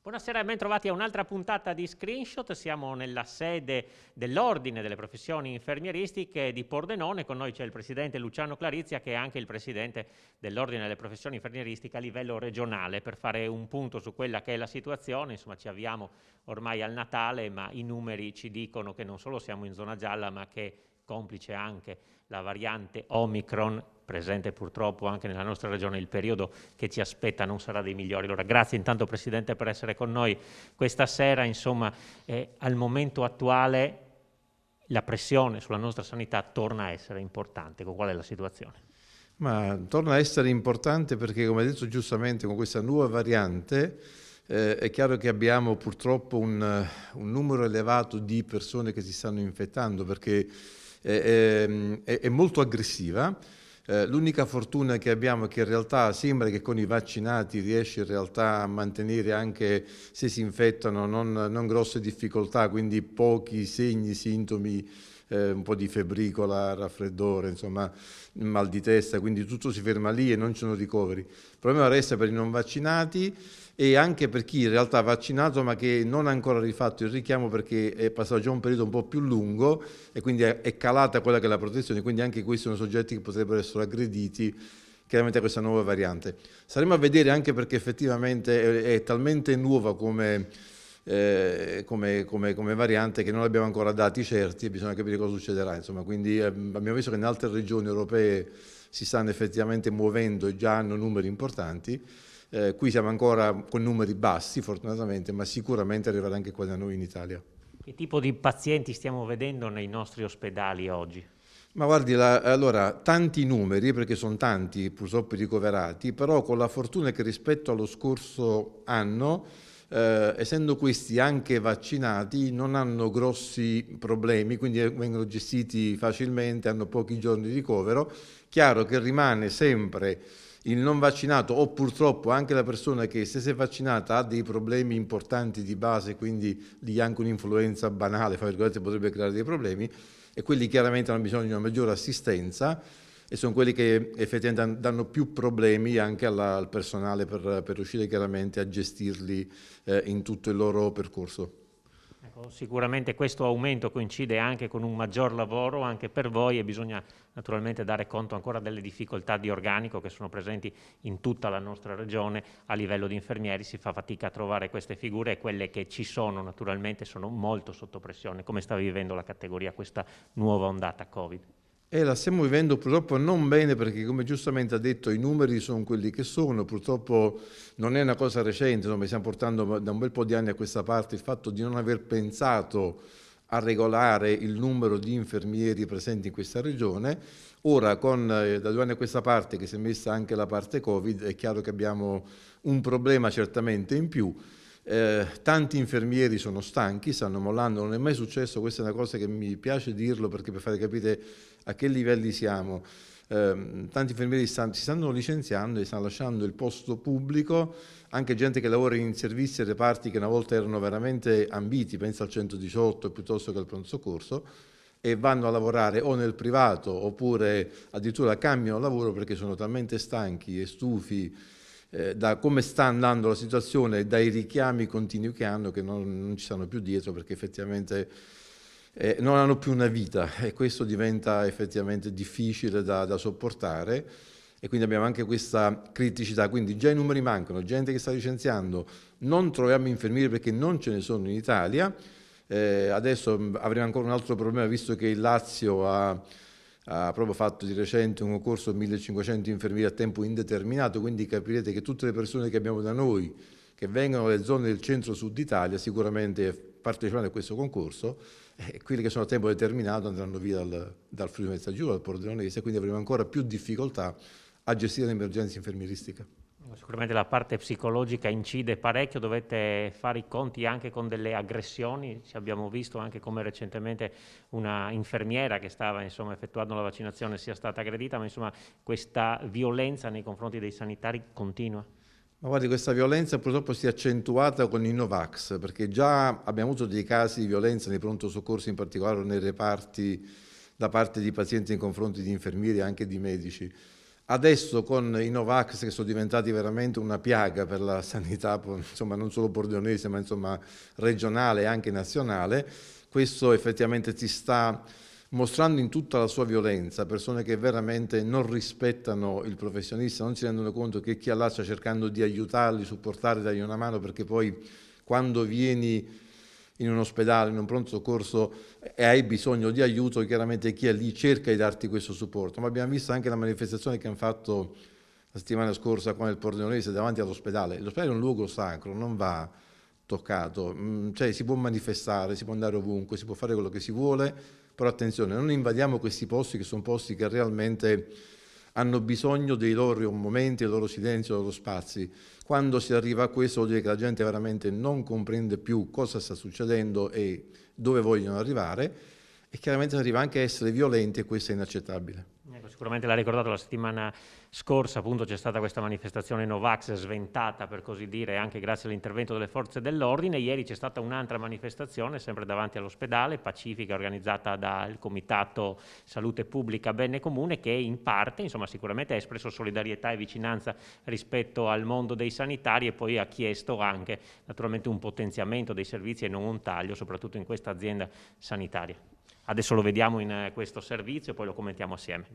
Buonasera e ben trovati a un'altra puntata di Screenshot. Siamo nella sede dell'Ordine delle Professioni Infermieristiche di Pordenone. Con noi c'è il presidente Luciano Clarizia, che è anche il presidente dell'Ordine delle Professioni Infermieristiche a livello regionale, per fare un punto su quella che è la situazione. Insomma, ci avviamo ormai al Natale, ma i numeri ci dicono che non solo siamo in zona gialla, ma che, complice anche la variante Omicron, presente purtroppo anche nella nostra regione, il periodo che ci aspetta non sarà dei migliori. Allora, grazie intanto Presidente per essere con noi questa sera. Insomma, al momento attuale la pressione sulla nostra sanità torna a essere importante. Qual è la situazione? Ma torna a essere importante perché, come hai detto giustamente, con questa nuova variante è chiaro che abbiamo purtroppo un numero elevato di persone che si stanno infettando, perché è molto aggressiva. L'unica fortuna che abbiamo è che in realtà sembra che con i vaccinati riesce in realtà a mantenere, anche se si infettano, non grosse difficoltà, quindi pochi segni, sintomi, un po' di febbricola, raffreddore, insomma, mal di testa, quindi tutto si ferma lì e non ci sono ricoveri. Il problema resta per i non vaccinati e anche per chi in realtà è vaccinato ma che non ha ancora rifatto il richiamo, perché è passato già un periodo un po' più lungo e quindi è calata quella che è la protezione, quindi anche questi sono soggetti che potrebbero essere aggrediti chiaramente a questa nuova variante. Saremo a vedere, anche perché effettivamente è talmente nuova come variante che non abbiamo ancora dati certi e bisogna capire cosa succederà. Insomma, quindi abbiamo visto che in altre regioni europee si stanno effettivamente muovendo e già hanno numeri importanti. Qui siamo ancora con numeri bassi fortunatamente, ma sicuramente arriverà anche qua da noi in Italia. Che tipo di pazienti stiamo vedendo nei nostri ospedali oggi? Ma guardi, allora, tanti numeri, perché sono tanti purtroppo i ricoverati, però con la fortuna che rispetto allo scorso anno, essendo questi anche vaccinati, non hanno grossi problemi, quindi vengono gestiti facilmente, hanno pochi giorni di ricovero. Chiaro che rimane sempre il non vaccinato, o purtroppo anche la persona che, se si è vaccinata, ha dei problemi importanti di base, quindi lì anche un'influenza banale, fra virgolette, potrebbe creare dei problemi, e quelli chiaramente hanno bisogno di una maggiore assistenza e sono quelli che effettivamente danno più problemi anche al personale per riuscire chiaramente a gestirli in tutto il loro percorso. Ecco, sicuramente questo aumento coincide anche con un maggior lavoro anche per voi, e bisogna naturalmente dare conto ancora delle difficoltà di organico che sono presenti in tutta la nostra regione. A livello di infermieri si fa fatica a trovare queste figure, e quelle che ci sono naturalmente sono molto sotto pressione. Come sta vivendo la categoria questa nuova ondata Covid? E la stiamo vivendo purtroppo non bene, perché, come giustamente ha detto, i numeri sono quelli che sono. Purtroppo non è una cosa recente, no? Stiamo portando da un bel po' di anni a questa parte il fatto di non aver pensato a regolare il numero di infermieri presenti in questa regione. Ora, da 2 anni a questa parte, che si è messa anche la parte Covid, è chiaro che abbiamo un problema certamente in più. Tanti infermieri sono stanchi, stanno mollando, non è mai successo, questa è una cosa che mi piace dirlo perché per fare capire a che livelli siamo. Tanti infermieri si stanno licenziando e stanno lasciando il posto pubblico, anche gente che lavora in servizi e reparti che una volta erano veramente ambiti, pensa al 118 piuttosto che al pronto soccorso, e vanno a lavorare o nel privato oppure addirittura cambiano lavoro perché sono talmente stanchi e stufi da come sta andando la situazione e dai richiami continui che hanno, che non ci stanno più dietro, perché effettivamente non hanno più una vita, e questo diventa effettivamente difficile da sopportare, e quindi abbiamo anche questa criticità. Quindi già i numeri mancano, gente che sta licenziando, non troviamo infermieri perché non ce ne sono in Italia. Adesso avremo ancora un altro problema, visto che il Lazio ha proprio fatto di recente un concorso 1500 infermieri a tempo indeterminato, quindi capirete che tutte le persone che abbiamo da noi, che vengono dalle zone del centro-sud Italia, sicuramente parteciperanno a questo concorso, e quelli che sono a tempo determinato andranno via dal Friuli Venezia Giulia, dal Pordenonese, quindi avremo ancora più difficoltà a gestire l'emergenza infermieristica. Sicuramente la parte psicologica incide parecchio, dovete fare i conti anche con delle aggressioni. Ci abbiamo visto anche come recentemente una infermiera che stava effettuando la vaccinazione sia stata aggredita, ma questa violenza nei confronti dei sanitari continua. Ma guardi, questa violenza purtroppo si è accentuata con i Novax, perché già abbiamo avuto dei casi di violenza nei pronto soccorso, in particolare nei reparti, da parte di pazienti nei confronti di infermieri e anche di medici. Adesso con i Novax che sono diventati veramente una piaga per la sanità, insomma non solo pordenonese ma insomma regionale e anche nazionale, questo effettivamente si sta mostrando in tutta la sua violenza, persone che veramente non rispettano il professionista, non si rendono conto che chi è là sta cercando di aiutarli, supportarli, dargli una mano, perché poi quando vieni in un ospedale, in un pronto soccorso e hai bisogno di aiuto, chiaramente chi è lì cerca di darti questo supporto. Ma abbiamo visto anche la manifestazione che hanno fatto la settimana scorsa qua nel Pordenonese davanti all'ospedale. L'ospedale è un luogo sacro, non va toccato, cioè si può manifestare, si può andare ovunque, si può fare quello che si vuole, però attenzione, non invadiamo questi posti che sono posti che realmente hanno bisogno dei loro momenti, dei loro silenzi, dei loro spazi. Quando si arriva a questo vuol dire che la gente veramente non comprende più cosa sta succedendo e dove vogliono arrivare, e chiaramente si arriva anche a essere violenti, e questo è inaccettabile. Sicuramente l'ha ricordato, la settimana scorsa appunto c'è stata questa manifestazione Novax sventata, per così dire, anche grazie all'intervento delle forze dell'ordine. Ieri c'è stata un'altra manifestazione sempre davanti all'ospedale, pacifica, organizzata dal Comitato Salute Pubblica Bene Comune, che in parte insomma sicuramente ha espresso solidarietà e vicinanza rispetto al mondo dei sanitari, e poi ha chiesto anche naturalmente un potenziamento dei servizi e non un taglio, soprattutto in questa azienda sanitaria. Adesso lo vediamo in questo servizio e poi lo commentiamo assieme.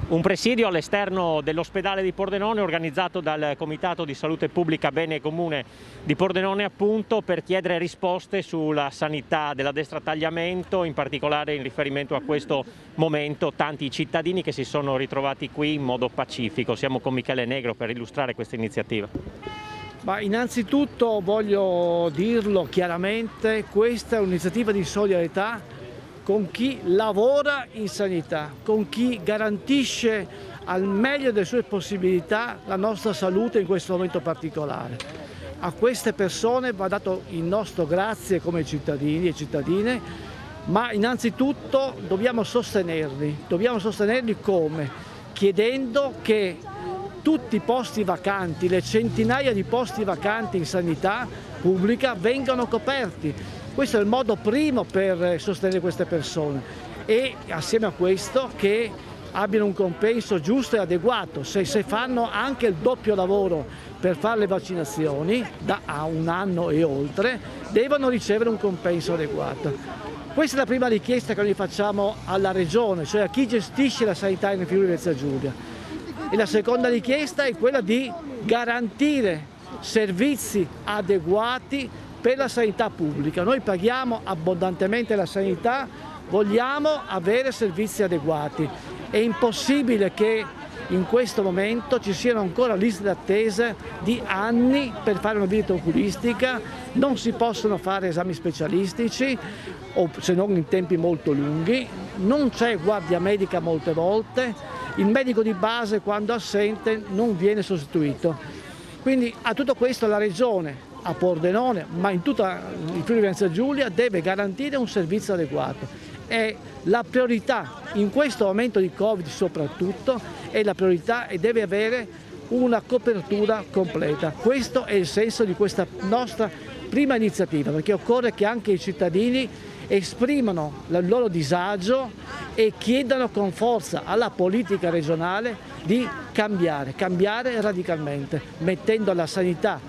Un presidio all'esterno dell'ospedale di Pordenone organizzato dal Comitato di Salute Pubblica Bene Comune di Pordenone, appunto, per chiedere risposte sulla sanità della destra tagliamento, in particolare in riferimento a questo momento tanti cittadini che si sono ritrovati qui in modo pacifico. Siamo con Michele Negro per illustrare questa iniziativa. Ma innanzitutto voglio dirlo chiaramente, questa è un'iniziativa di solidarietà con chi lavora in sanità, con chi garantisce al meglio delle sue possibilità la nostra salute in questo momento particolare. A queste persone va dato il nostro grazie come cittadini e cittadine, ma innanzitutto dobbiamo sostenerli come? Chiedendo che tutti i posti vacanti, le centinaia di posti vacanti in sanità pubblica vengano coperti. Questo è il modo primo per sostenere queste persone, e assieme a questo che abbiano un compenso giusto e adeguato. Se fanno anche il doppio lavoro per fare le vaccinazioni da un anno e oltre, devono ricevere un compenso adeguato. Questa è la prima richiesta che noi facciamo alla Regione, cioè a chi gestisce la sanità in Friuli Venezia Giulia. E la seconda richiesta è quella di garantire servizi adeguati per la sanità pubblica. Noi paghiamo abbondantemente la sanità, vogliamo avere servizi adeguati. È impossibile che in questo momento ci siano ancora liste d'attesa di anni per fare una visita oculistica, non si possono fare esami specialistici, o se non in tempi molto lunghi, non c'è guardia medica molte volte, il medico di base quando assente non viene sostituito. Quindi a tutto questo la Regione, a Pordenone, ma in tutta il Friuli Venezia Giulia, deve garantire un servizio adeguato. È la priorità, in questo momento di Covid soprattutto, è la priorità e deve avere una copertura completa. Questo è il senso di questa nostra prima iniziativa, perché occorre che anche i cittadini esprimano il loro disagio e chiedano con forza alla politica regionale di cambiare radicalmente, mettendo la sanità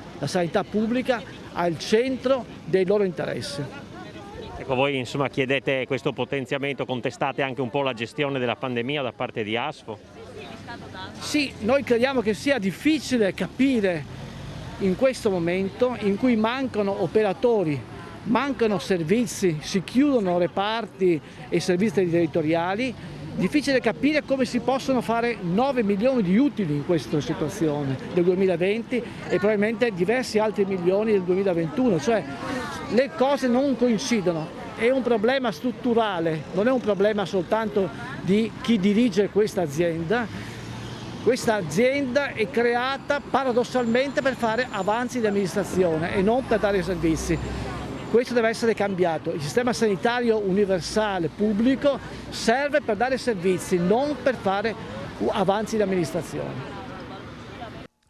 pubblica al centro dei loro interessi. Ecco, voi insomma chiedete questo potenziamento, contestate anche un po' la gestione della pandemia da parte di ASFO? Sì, noi crediamo che sia difficile capire in questo momento in cui mancano operatori, mancano servizi, si chiudono reparti e servizi territoriali, difficile capire come si possono fare 9 milioni di utili in questa situazione del 2020 e probabilmente diversi altri milioni del 2021, cioè le cose non coincidono, è un problema strutturale, non è un problema soltanto di chi dirige questa azienda. Questa azienda è creata paradossalmente per fare avanzi di amministrazione e non per dare servizi. Questo deve essere cambiato. Il sistema sanitario universale pubblico serve per dare servizi, non per fare avanzi di amministrazione.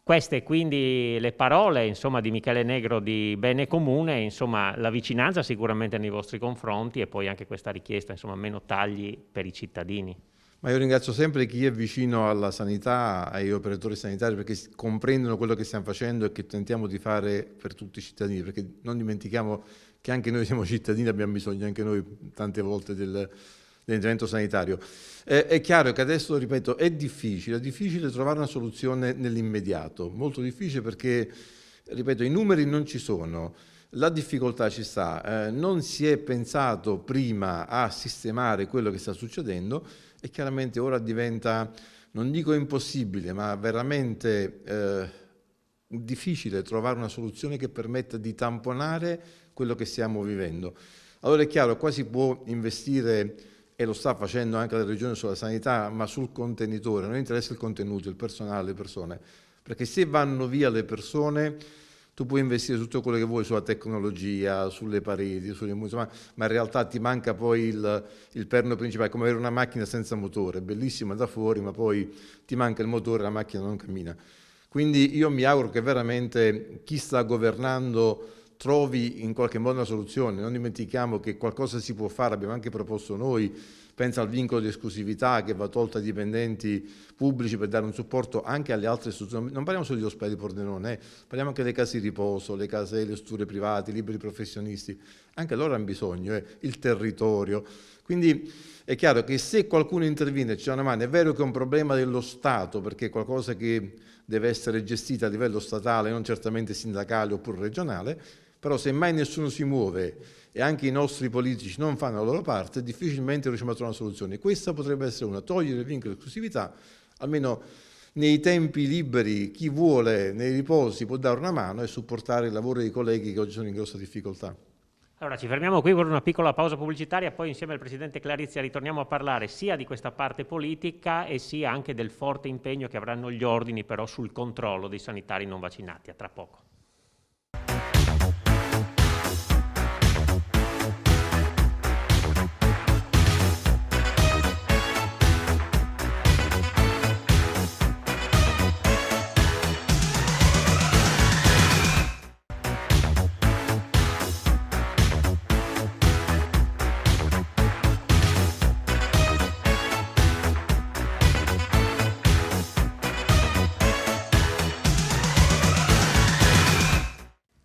Queste quindi le parole insomma, di Michele Negro di Bene Comune, insomma, la vicinanza sicuramente nei vostri confronti, e poi anche questa richiesta, insomma, meno tagli per i cittadini. Ma io ringrazio sempre chi è vicino alla sanità, ai operatori sanitari, perché comprendono quello che stiamo facendo e che tentiamo di fare per tutti i cittadini, perché non dimentichiamo che anche noi siamo cittadini, abbiamo bisogno anche noi tante volte dell'intervento sanitario. È chiaro che adesso, ripeto, è difficile trovare una soluzione nell'immediato, molto difficile perché, ripeto, i numeri non ci sono. La difficoltà ci sta, non si è pensato prima a sistemare quello che sta succedendo e chiaramente ora diventa, non dico impossibile, ma veramente difficile trovare una soluzione che permetta di tamponare quello che stiamo vivendo. Allora è chiaro, qua si può investire, e lo sta facendo anche la Regione sulla sanità, ma sul contenitore, non interessa il contenuto, il personale, le persone, perché se vanno via le persone tu puoi investire tutto quello che vuoi sulla tecnologia, sulle pareti, sulle musiche, ma in realtà ti manca poi il perno principale, come avere una macchina senza motore, bellissima da fuori, ma poi ti manca il motore e la macchina non cammina. Quindi io mi auguro che veramente chi sta governando trovi in qualche modo una soluzione. Non dimentichiamo che qualcosa si può fare, abbiamo anche proposto noi, pensa al vincolo di esclusività che va tolto ai dipendenti pubblici per dare un supporto anche alle altre istituzioni. Non parliamo solo di ospedali di Pordenone, parliamo anche delle case di riposo, le case, le strutture private, i liberi professionisti, anche loro hanno bisogno, il territorio. Quindi è chiaro che se qualcuno interviene e ci dà una mano, è vero che è un problema dello Stato, perché è qualcosa che deve essere gestita a livello statale, non certamente sindacale oppure regionale, però se mai nessuno si muove e anche i nostri politici non fanno la loro parte, difficilmente riusciamo a trovare una soluzione. Questa potrebbe essere una, togliere il vincolo di esclusività, almeno nei tempi liberi, chi vuole nei riposi può dare una mano e supportare il lavoro dei colleghi che oggi sono in grossa difficoltà. Allora ci fermiamo qui per una piccola pausa pubblicitaria, poi insieme al Presidente Clarizia ritorniamo a parlare sia di questa parte politica e sia anche del forte impegno che avranno gli ordini però sul controllo dei sanitari non vaccinati. A tra poco.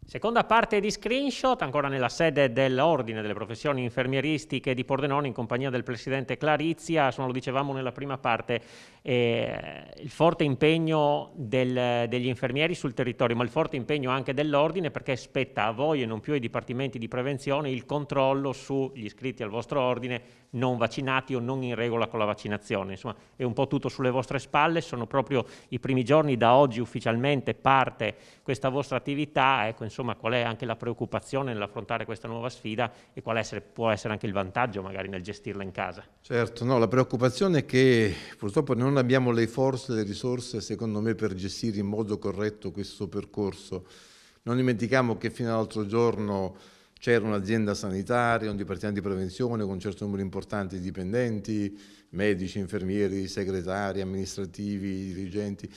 Seconda parte di Screenshot, ancora nella sede dell'Ordine delle Professioni Infermieristiche di Pordenone in compagnia del Presidente Clarizia. Lo dicevamo nella prima parte, il forte impegno degli infermieri sul territorio, ma il forte impegno anche dell'Ordine, perché spetta a voi e non più ai dipartimenti di prevenzione il controllo sugli iscritti al vostro Ordine non vaccinati o non in regola con la vaccinazione. Insomma, è un po' tutto sulle vostre spalle, sono proprio i primi giorni, da oggi ufficialmente parte questa vostra attività. Ecco, insomma, qual è anche la preoccupazione nell'affrontare questa nuova sfida e qual può essere anche il vantaggio magari nel gestirla in casa? Certo, no, la preoccupazione è che purtroppo non abbiamo le forze, le risorse, secondo me, per gestire in modo corretto questo percorso. Non dimentichiamo che fino all'altro giorno c'era un'azienda sanitaria, un dipartimento di prevenzione con un certo numero importante di dipendenti, medici, infermieri, segretari, amministrativi, dirigenti.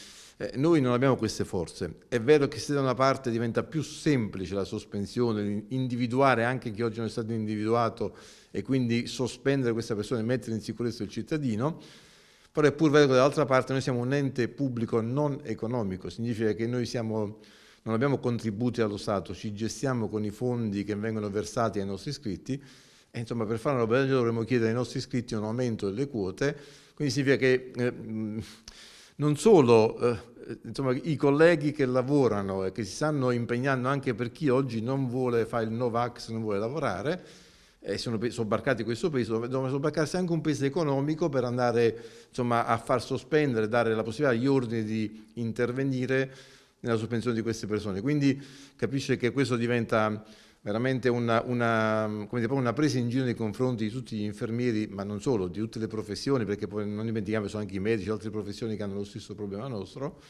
Noi non abbiamo queste forze. È vero che se da una parte diventa più semplice la sospensione, individuare anche chi oggi non è stato individuato e quindi sospendere questa persona e mettere in sicurezza il cittadino, però è pur vero che dall'altra parte noi siamo un ente pubblico non economico, significa che noi non abbiamo contributi allo Stato, ci gestiamo con i fondi che vengono versati ai nostri iscritti e insomma per fare una roba del genere dovremmo chiedere ai nostri iscritti un aumento delle quote, quindi significa che non solo insomma, i colleghi che lavorano e che si stanno impegnando anche per chi oggi non vuole fare il Novax, non vuole lavorare, sono sobbarcati questo peso, devono sobbarcarsi anche un peso economico per andare insomma, a far sospendere, dare la possibilità agli ordini di intervenire nella sospensione di queste persone. Quindi capisce che questo diventa veramente una presa in giro nei confronti di tutti gli infermieri, ma non solo, di tutte le professioni, perché poi non dimentichiamo che sono anche i medici, altre professioni che hanno lo stesso problema nostro,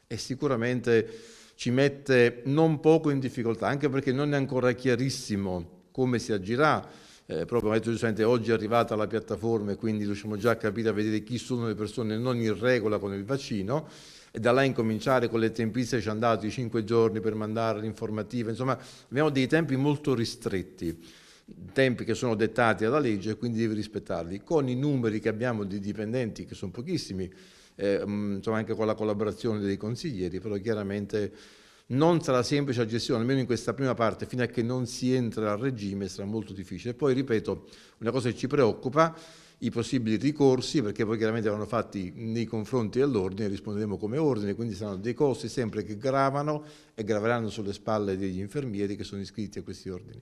e sicuramente ci mette non poco in difficoltà, anche perché non è ancora chiarissimo come si agirà. Proprio come ha detto giustamente, oggi è arrivata la piattaforma e quindi riusciamo già a capire, a vedere chi sono le persone non in regola con il vaccino, e da là incominciare con le tempistiche, ci hanno dato i 5 giorni per mandare l'informativa, insomma abbiamo dei tempi molto ristretti. tempi che sono dettati dalla legge e quindi devi rispettarli. Con i numeri che abbiamo di dipendenti, che sono pochissimi, insomma anche con la collaborazione dei consiglieri, però chiaramente non sarà semplice la gestione, almeno in questa prima parte, fino a che non si entra a regime sarà molto difficile. Poi ripeto, una cosa che ci preoccupa, i possibili ricorsi, perché poi chiaramente vanno fatti nei confronti dell'ordine, risponderemo come ordine, quindi saranno dei costi sempre che gravano e graveranno sulle spalle degli infermieri che sono iscritti a questi ordini.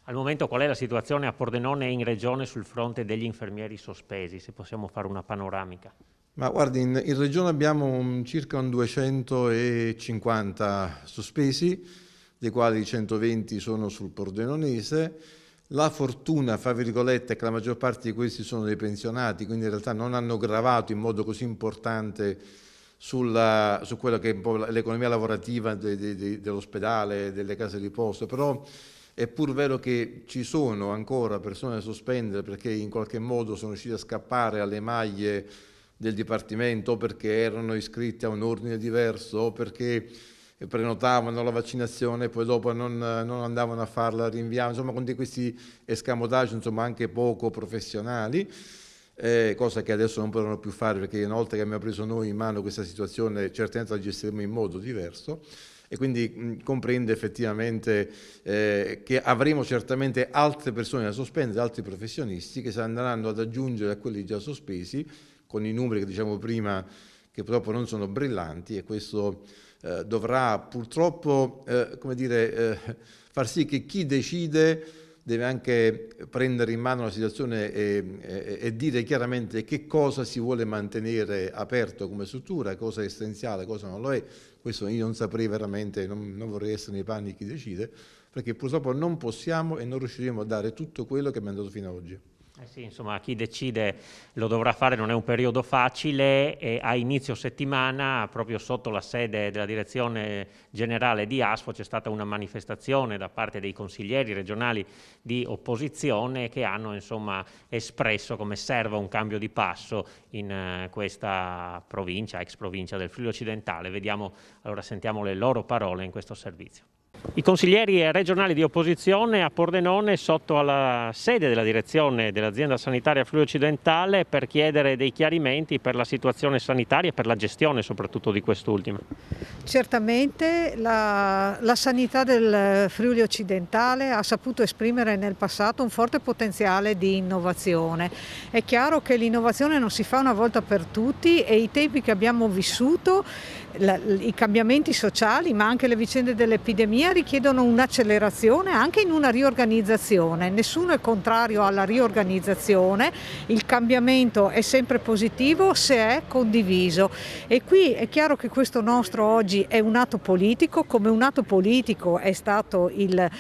Al momento qual è la situazione a Pordenone e in regione sul fronte degli infermieri sospesi, se possiamo fare una panoramica? Ma guardi, in regione abbiamo circa un 250 sospesi, dei quali 120 sono sul pordenonese. La fortuna, fra virgolette, è che la maggior parte di questi sono dei pensionati, quindi in realtà non hanno gravato in modo così importante su quello che è un po' l'economia lavorativa dell'ospedale, delle case di riposo, però è pur vero che ci sono ancora persone da sospendere perché in qualche modo sono riusciti a scappare alle maglie del Dipartimento, o perché erano iscritti a un ordine diverso, o perché prenotavano la vaccinazione e poi dopo non andavano a farla, rinviavano, insomma con questi escamotage insomma anche poco professionali, cosa che adesso non potranno più fare perché una volta che abbiamo preso noi in mano questa situazione certamente la gestiremo in modo diverso. E quindi comprende effettivamente che avremo certamente altre persone da sospendere, altri professionisti che si andranno ad aggiungere a quelli già sospesi, con i numeri che diciamo prima che purtroppo non sono brillanti, e questo dovrà purtroppo far sì che chi decide deve anche prendere in mano la situazione e dire chiaramente che cosa si vuole mantenere aperto come struttura, cosa è essenziale, cosa non lo è. Questo io non saprei veramente, non vorrei essere nei panni di chi decide, perché purtroppo non possiamo e non riusciremo a dare tutto quello che abbiamo dato fino ad oggi. Sì, insomma, chi decide lo dovrà fare, non è un periodo facile, e a inizio settimana, proprio sotto la sede della direzione generale di ASFO, c'è stata una manifestazione da parte dei consiglieri regionali di opposizione che hanno insomma espresso come serva un cambio di passo in questa provincia, ex provincia del Friuli Occidentale. Vediamo, allora sentiamo le loro parole in questo servizio. I consiglieri regionali di opposizione a Pordenone sotto alla sede della direzione dell'azienda sanitaria Friuli Occidentale per chiedere dei chiarimenti per la situazione sanitaria e per la gestione soprattutto di quest'ultima. Certamente la sanità del Friuli Occidentale ha saputo esprimere nel passato un forte potenziale di innovazione. È chiaro che l'innovazione non si fa una volta per tutti e i tempi che abbiamo vissuto, i cambiamenti sociali ma anche le vicende dell'epidemia richiedono un'accelerazione anche in una riorganizzazione. Nessuno è contrario alla riorganizzazione, il cambiamento è sempre positivo se è condiviso, e qui è chiaro che questo nostro oggi è un atto politico, come un atto politico è stato il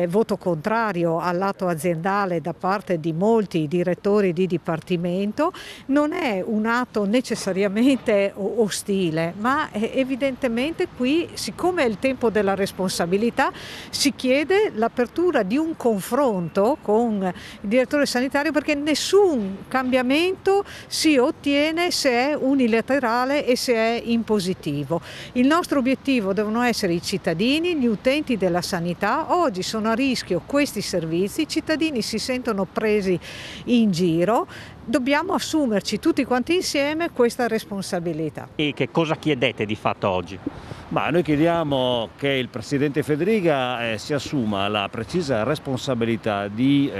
voto contrario all'atto aziendale da parte di molti direttori di dipartimento. Non è un atto necessariamente ostile, ma evidentemente qui, siccome è il tempo della responsabilità, si chiede l'apertura di un confronto con il direttore sanitario, perché nessun cambiamento si ottiene se è unilaterale e se è impositivo. Il nostro obiettivo devono essere i cittadini, gli utenti della sanità. Oggi sono a rischio questi servizi, i cittadini si sentono presi in giro. Dobbiamo assumerci tutti quanti insieme questa responsabilità. E che cosa chiedete di fatto oggi? Noi chiediamo che il Presidente Fedriga si assuma la precisa responsabilità di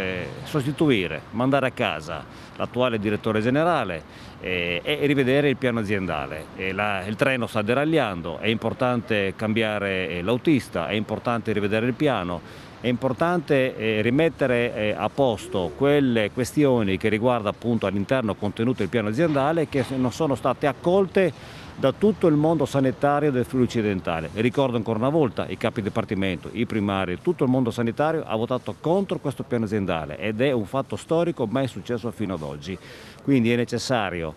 sostituire, mandare a casa l'attuale direttore generale e rivedere il piano aziendale. Il treno sta deragliando, è importante cambiare l'autista, è importante rivedere il piano. È importante rimettere a posto quelle questioni che riguardano appunto all'interno contenuto del piano aziendale che non sono state accolte da tutto il mondo sanitario del Friuli Occidentale. E ricordo ancora una volta, i capi dipartimento, i primari, tutto il mondo sanitario ha votato contro questo piano aziendale ed è un fatto storico mai successo fino ad oggi. Quindi è necessario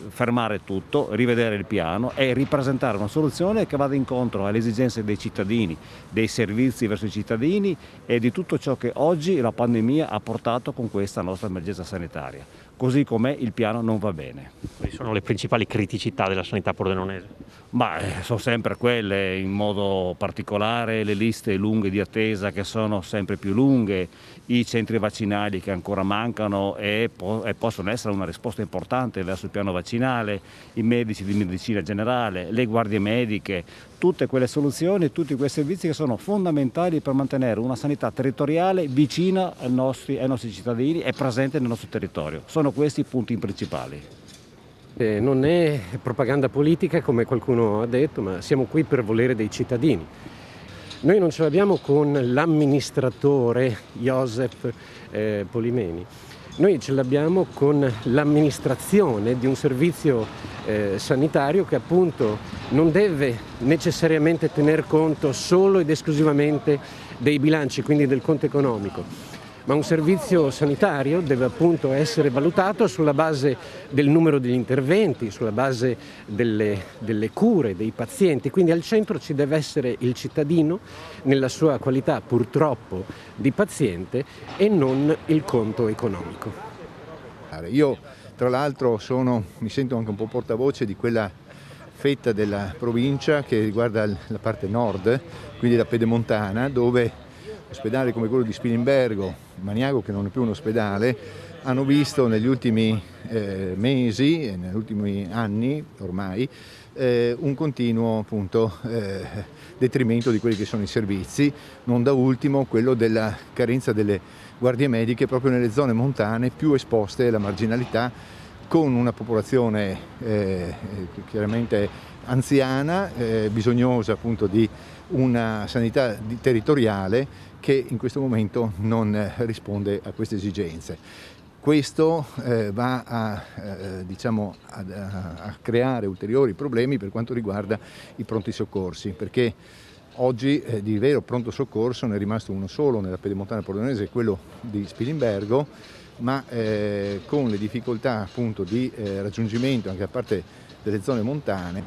fermare tutto, rivedere il piano e ripresentare una soluzione che vada incontro alle esigenze dei cittadini, dei servizi verso i cittadini e di tutto ciò che oggi la pandemia ha portato con questa nostra emergenza sanitaria. Così com'è il piano non va bene. Quali sono le principali criticità della sanità pordenonese? Ma sono sempre quelle, in modo particolare le liste lunghe di attesa che sono sempre più lunghe, i centri vaccinali che ancora mancano e possono essere una risposta importante verso il piano vaccinale, i medici di medicina generale, le guardie mediche, tutte quelle soluzioni, tutti quei servizi che sono fondamentali per mantenere una sanità territoriale vicina ai nostri cittadini e presente nel nostro territorio. Sono questi i punti principali. Non è propaganda politica come qualcuno ha detto, ma siamo qui per volere dei cittadini. Noi non ce l'abbiamo con l'amministratore Josep Polimeni, noi ce l'abbiamo con l'amministrazione di un servizio sanitario che appunto non deve necessariamente tener conto solo ed esclusivamente dei bilanci, quindi del conto economico. Ma un servizio sanitario deve appunto essere valutato sulla base del numero degli interventi, sulla base delle cure dei pazienti, quindi al centro ci deve essere il cittadino nella sua qualità purtroppo di paziente e non il conto economico. Io tra l'altro mi sento anche un po' portavoce di quella fetta della provincia che riguarda la parte nord, quindi la Pedemontana, dove ospedali come quello di Spilimbergo, Maniago che non è più un ospedale, hanno visto negli ultimi mesi e negli ultimi anni ormai un continuo appunto detrimento di quelli che sono i servizi, non da ultimo quello della carenza delle guardie mediche proprio nelle zone montane più esposte alla marginalità, con una popolazione chiaramente anziana, bisognosa appunto di una sanità territoriale che in questo momento non risponde a queste esigenze. Questo va a creare ulteriori problemi per quanto riguarda i pronti soccorsi, perché oggi di vero pronto soccorso ne è rimasto uno solo nella Pedemontana Pordenonese, quello di Spilimbergo, ma con le difficoltà appunto di raggiungimento anche da parte delle zone montane.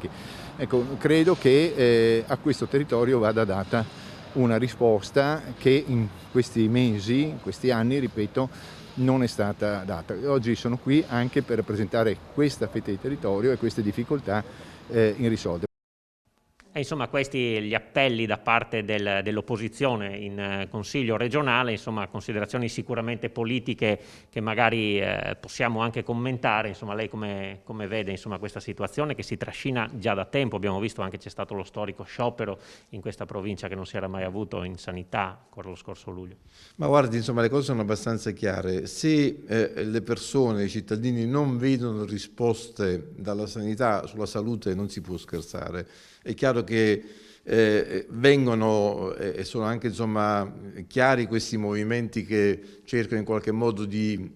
Ecco, credo che a questo territorio vada data una risposta che in questi mesi, in questi anni, ripeto, non è stata data. Oggi sono qui anche per rappresentare questa fetta di territorio e queste difficoltà irrisolte. E insomma, questi gli appelli da parte dell'opposizione in Consiglio regionale, insomma, considerazioni sicuramente politiche che magari possiamo anche commentare. Insomma, lei come vede insomma, questa situazione che si trascina già da tempo? Abbiamo visto anche c'è stato lo storico sciopero in questa provincia che non si era mai avuto in sanità ancora lo scorso luglio. Ma guardi, insomma, le cose sono abbastanza chiare. Se le persone, i cittadini non vedono risposte dalla sanità sulla salute, non si può scherzare. È chiaro che vengono e sono anche insomma, chiari questi movimenti che cercano in qualche modo di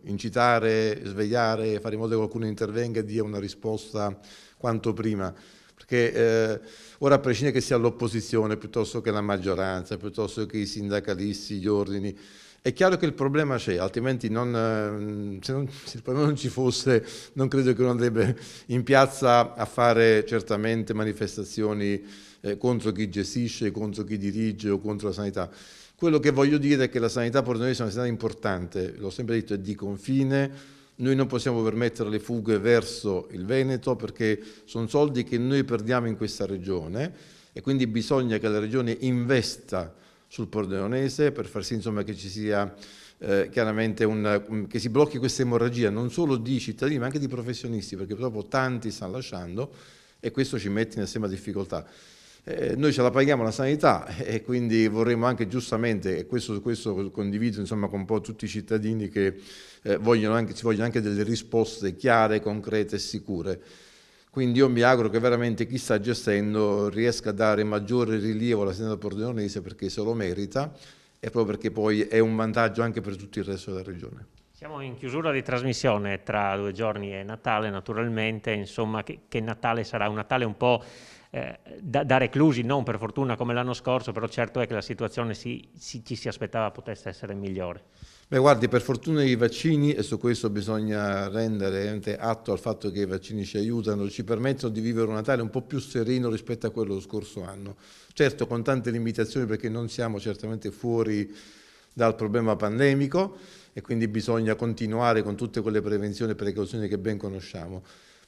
incitare, svegliare, fare in modo che qualcuno intervenga e dia una risposta quanto prima. Perché ora, a prescindere che sia l'opposizione piuttosto che la maggioranza, piuttosto che i sindacalisti, gli ordini, è chiaro che il problema c'è, altrimenti se il problema non ci fosse, non credo che uno andrebbe in piazza a fare certamente manifestazioni contro chi gestisce, contro chi dirige o contro la sanità. Quello che voglio dire è che la sanità pordenonese è una sanità importante, l'ho sempre detto, è di confine. Noi non possiamo permettere le fughe verso il Veneto perché sono soldi che noi perdiamo in questa regione e quindi bisogna che la regione investa sul Pordenonese per far sì insomma, che ci sia chiaramente che si blocchi questa emorragia non solo di cittadini ma anche di professionisti, perché purtroppo tanti stanno lasciando e questo ci mette in estrema difficoltà. Noi ce la paghiamo la sanità e quindi vorremmo anche giustamente, e questo condivido insomma, con un po' tutti i cittadini che ci vogliono anche delle risposte chiare, concrete e sicure. Quindi io mi auguro che veramente chi sta gestendo riesca a dare maggiore rilievo alla sanità pordenonese perché se lo merita e proprio perché poi è un vantaggio anche per tutto il resto della regione. Siamo in chiusura di trasmissione, tra 2 giorni è Natale naturalmente, insomma che Natale sarà un Natale un po' da reclusi, non per fortuna come l'anno scorso, però certo è che la situazione ci si aspettava potesse essere migliore. Beh, guardi, per fortuna i vaccini, e su questo bisogna rendere atto al fatto che i vaccini ci aiutano, ci permettono di vivere un Natale un po' più sereno rispetto a quello dello scorso anno. Certo, con tante limitazioni perché non siamo certamente fuori dal problema pandemico e quindi bisogna continuare con tutte quelle prevenzioni e precauzioni che ben conosciamo.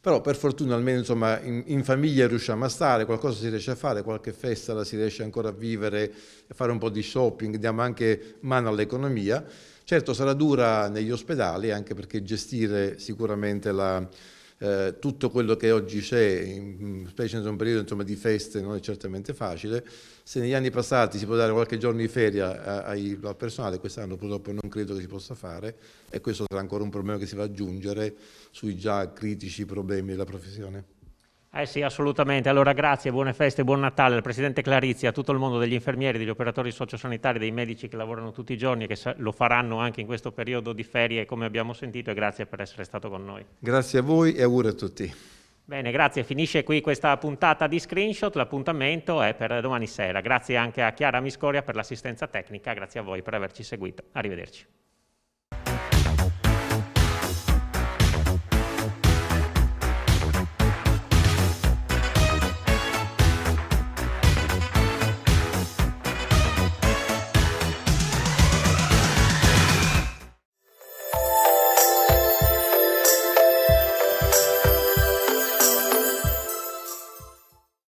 Però per fortuna almeno insomma, in famiglia riusciamo a stare, qualcosa si riesce a fare, qualche festa la si riesce ancora a vivere, a fare un po' di shopping, diamo anche mano all'economia. Certo sarà dura negli ospedali, anche perché gestire sicuramente tutto quello che oggi c'è, specie in un periodo insomma, di feste, non è certamente facile. Se negli anni passati si può dare qualche giorno di ferie al personale, quest'anno purtroppo non credo che si possa fare, e questo sarà ancora un problema che si va ad aggiungere sui già critici problemi della professione. Sì, assolutamente. Allora grazie, buone feste, buon Natale al Presidente Clarizia, a tutto il mondo degli infermieri, degli operatori sociosanitari, dei medici che lavorano tutti i giorni e che lo faranno anche in questo periodo di ferie come abbiamo sentito, e grazie per essere stato con noi. Grazie a voi e auguri a tutti. Bene, grazie. Finisce qui questa puntata di Screenshot, l'appuntamento è per domani sera. Grazie anche a Chiara Miscoria per l'assistenza tecnica, grazie a voi per averci seguito. Arrivederci.